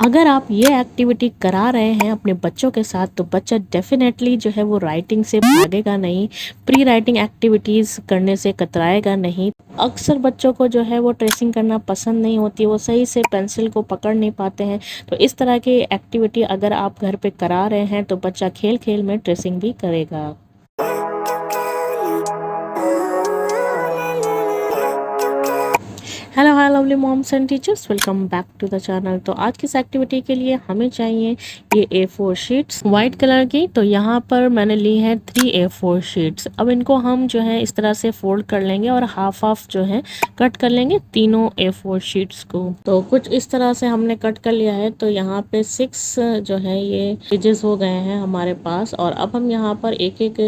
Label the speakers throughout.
Speaker 1: अगर आप ये एक्टिविटी करा रहे हैं अपने बच्चों के साथ तो बच्चा डेफिनेटली जो है वो राइटिंग से भागेगा नहीं, प्री राइटिंग एक्टिविटीज़ करने से कतराएगा नहीं। अक्सर बच्चों को जो है वो ट्रेसिंग करना पसंद नहीं होती, वो सही से पेंसिल को पकड़ नहीं पाते हैं। तो इस तरह की एक्टिविटी अगर आप घर पे करा रहे हैं तो बच्चा खेल खेल में ट्रेसिंग भी करेगा। Hello hi lovely moms and teachers, welcome back to the channel. तो आज की इस एक्टिविटी के लिए हमें चाहिए ये A4 शीट्स वाइट कलर की। तो यहाँ पर मैंने ली है 3 A4 शीट्स। अब इनको हम जो है इस तरह से फोल्ड कर लेंगे और हाफ हाफ जो है कट कर लेंगे तीनों A4 शीट्स को। तो कुछ इस तरह से हमने कट कर लिया है। तो यहाँ पे 6 जो है ये पेजेस हो गए हैं हमारे पास। और अब हम यहाँ पर एक एक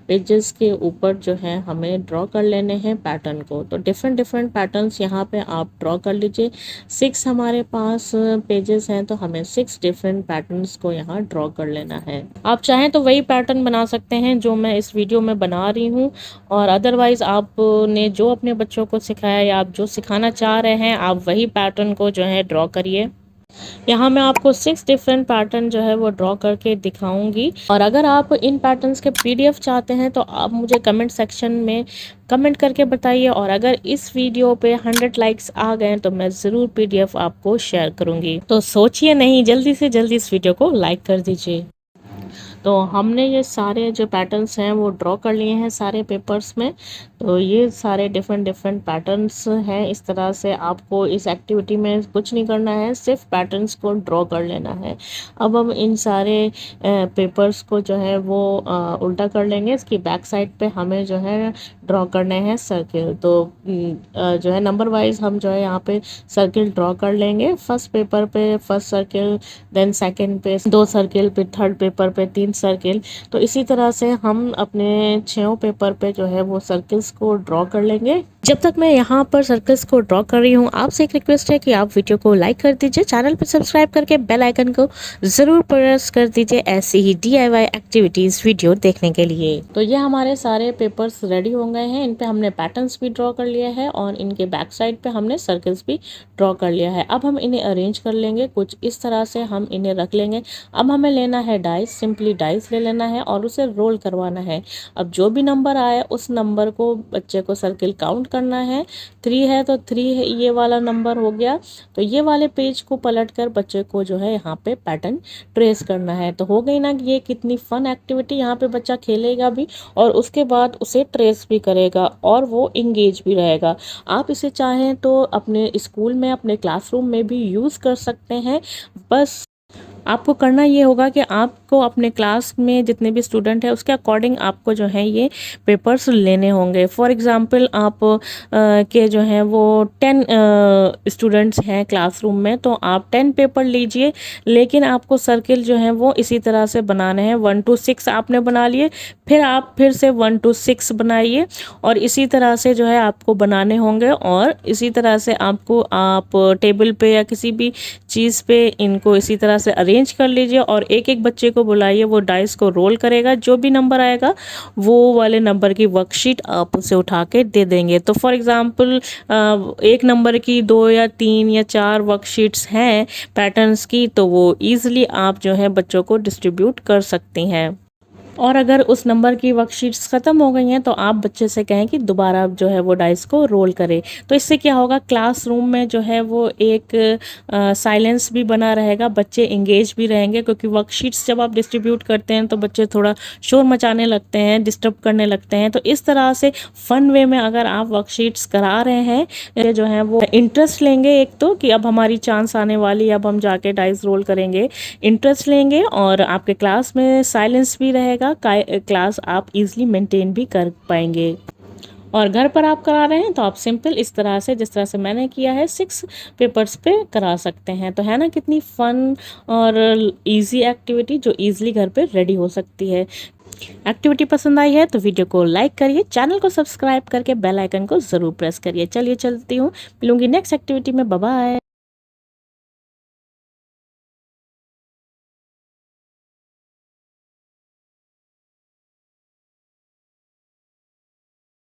Speaker 1: पेजेस के ऊपर जो है हमें ड्रॉ कर लेने हैं पैटर्न को। तो डिफरेंट डिफरेंट पैटर्न्स यहाँ पे आप ड्रॉ कर लीजिए। 6 हमारे पास पेजेस हैं तो हमें 6 डिफरेंट पैटर्न्स को यहाँ ड्रॉ कर लेना है। आप चाहें तो वही पैटर्न बना सकते हैं जो मैं इस वीडियो में बना रही हूँ, और अदरवाइज आपने जो अपने बच्चों को सिखाया या आप जो सिखाना चाह रहे हैं आप वही पैटर्न को जो है ड्रॉ करिए। यहाँ मैं आपको 6 डिफरेंट पैटर्न जो है वो ड्रॉ करके दिखाऊंगी। और अगर आप इन पैटर्न्स के PDF चाहते हैं तो आप मुझे कमेंट सेक्शन में कमेंट करके बताइए। और अगर इस वीडियो पे 100 लाइक्स आ गए तो मैं ज़रूर PDF आपको शेयर करूंगी। तो सोचिए नहीं, जल्दी से जल्दी इस वीडियो को लाइक कर दीजिए। तो हमने ये सारे जो पैटर्न्स हैं वो ड्रॉ कर लिए हैं सारे पेपर्स में। तो ये सारे डिफरेंट डिफरेंट पैटर्न्स हैं। इस तरह से आपको इस एक्टिविटी में कुछ नहीं करना है, सिर्फ पैटर्न्स को ड्रॉ कर लेना है। अब हम इन सारे पेपर्स को जो है वो उल्टा कर लेंगे। इसकी बैक साइड पे हमें जो है ड्रॉ करने हैं सर्किल। तो जो है नंबर वाइज हम जो है यहाँ पे सर्किल ड्रॉ कर लेंगे। फर्स्ट पेपर पे फर्स्ट सर्किल, देन सेकंड पे 2 सर्किल, फिर थर्ड पेपर पे 3 सर्किल। तो इसी तरह से हम अपने 6 पेपर पे जो है वो सर्किल्स को ड्रॉ कर लेंगे। जब तक मैं यहाँ पर सर्कल्स को ड्रॉ कर रही हूँ आपसे एक रिक्वेस्ट है कि आप वीडियो को लाइक कर दीजिए, चैनल पर सब्सक्राइब करके बेल आइकन को ज़रूर प्रेस कर दीजिए ऐसी ही DIY एक्टिविटीज़ वीडियो देखने के लिए। तो ये हमारे सारे पेपर्स रेडी हो गए हैं। इन पे हमने पैटर्न्स भी ड्रॉ कर लिया है और इनके बैक साइड पे हमने सर्कल्स भी ड्रॉ कर लिया है। अब हम इन्हें अरेंज कर लेंगे कुछ इस तरह से, हम इन्हें रख लेंगे। अब हमें लेना है डाइस, सिंपली डाइस ले लेना है और उसे रोल करवाना है। अब जो भी नंबर आए उस नंबर को बच्चे को सर्किल काउंट करना है। 3 है तो 3 है, ये वाला नंबर हो गया। तो ये वाले पेज को पलट कर बच्चे को जो है यहाँ पे पैटर्न ट्रेस करना है। तो हो गई ना ये कितनी फन एक्टिविटी। यहाँ पे बच्चा खेलेगा भी और उसके बाद उसे ट्रेस भी करेगा और वो इंगेज भी रहेगा। आप इसे चाहें तो अपने स्कूल में, अपने क्लासरूम में भी यूज़ कर सकते हैं। बस आपको करना ये होगा कि आपको अपने क्लास में जितने भी स्टूडेंट हैं उसके अकॉर्डिंग आपको जो है ये पेपर्स लेने होंगे। फॉर एग्जांपल आप के जो हैं वो 10 स्टूडेंट्स हैं क्लासरूम में, तो आप 10 पेपर लीजिए। लेकिन आपको सर्किल जो है वो इसी तरह से बनाने हैं। 1 to 6 आपने बना लिए, फिर आप फिर से 1 to 6 बनाइए और इसी तरह से जो है आपको बनाने होंगे। और इसी तरह से आपको आप टेबल पे या किसी भी चीज़ पे इनको इसी तरह से अरेंज कर लीजिए और एक एक बच्चे को बुलाइए, वो डाइस को रोल करेगा। जो भी नंबर आएगा वो वाले नंबर की वर्कशीट आप उसे उठा के दे देंगे। तो फॉर एग्जांपल एक नंबर की 2 या 3 या 4 वर्कशीट्स हैं पैटर्न्स की, तो वो ईजिली आप जो है बच्चों को डिस्ट्रीब्यूट कर सकती हैं। और अगर उस नंबर की वर्कशीट्स ख़त्म हो गई हैं तो आप बच्चे से कहें कि दोबारा जो है वो डाइस को रोल करे। तो इससे क्या होगा, क्लासरूम में जो है वो एक साइलेंस भी बना रहेगा, बच्चे इंगेज भी रहेंगे। क्योंकि वर्कशीट्स जब आप डिस्ट्रीब्यूट करते हैं तो बच्चे थोड़ा शोर मचाने लगते हैं, डिस्टर्ब करने लगते हैं। तो इस तरह से फ़न वे में अगर आप वर्कशीट्स करा रहे हैं, ये जो है वो इंटरेस्ट लेंगे एक तो कि अब हमारी चांस आने वाली, अब हम जाके डाइस रोल करेंगे, इंटरेस्ट लेंगे। और आपके क्लास में साइलेंस भी रहेगा, क्लास आप इजीली मेंटेन भी कर पाएंगे। और घर पर आप करा रहे हैं तो आप सिंपल इस तरह से, जिस तरह से मैंने किया है, 6 पेपर्स पे करा सकते हैं। तो है ना कितनी फन और इजी एक्टिविटी जो इजीली घर पे रेडी हो सकती है। एक्टिविटी पसंद आई है तो वीडियो को लाइक करिए, चैनल को सब्सक्राइब करके बेल आइकन को ज़रूर प्रेस करिए। चलिए चलती हूँ, मिलूंगी नेक्स्ट एक्टिविटी में। Bye bye.